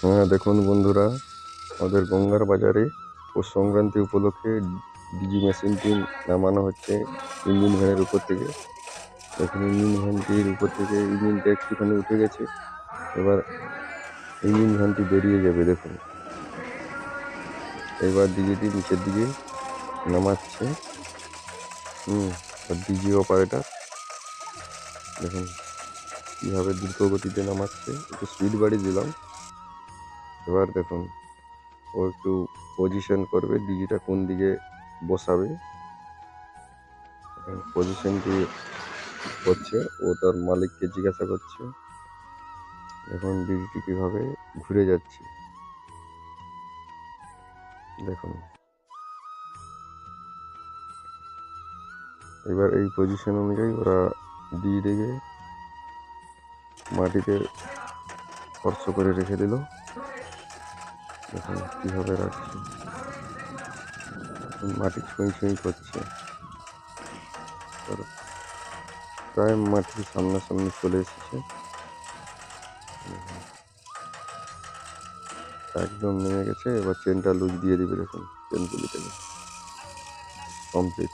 হ্যাঁ, দেখুন বন্ধুরা, আমাদের গঙ্গার বাজারে পৌষ সংক্রান্তি উপলক্ষে ডিজি মেশিনটি নামানো হচ্ছে ইঞ্জিন ভ্যানের উপর থেকে। দেখুন ইঞ্জিন ভ্যানটির উপর থেকে ইঞ্জিনটা একটুখানি উঠে গেছে। এবার ইঞ্জিন ভ্যানটি বেরিয়ে যাবে দেখুন। এবার ডিজিটি নিচের দিকে নামাচ্ছে। আর ডিজি অপারেটর দেখুন কীভাবে দ্রুত গতিতে নামাচ্ছে। একটু স্পিড বাড়িয়ে দিলাম। এবার দেখুন ও একটু পজিশন করবে, ডিজিটা কোন দিকে বসাবে পজিশনটি করছে। ও তার মালিককে জিজ্ঞাসা করছে। এখন ডিজিটি কিভাবে ঘুরে যাচ্ছে দেখুন। এবার এই পজিশন অনুযায়ী ওরা ডিজিটিকে মাটিতে স্পর্শ করে রেখে দিল। দেখুন কিভাবে রাখছে, মাটি ছুঁই ছুঁই করছে। প্রায় মাটির সামনাসামনি চলে এসেছে। একদম নেমে গেছে। এবার চেনটা লুজ দিয়ে দিবে। দেখুন চেন পুলিটাকে কমপ্লিট।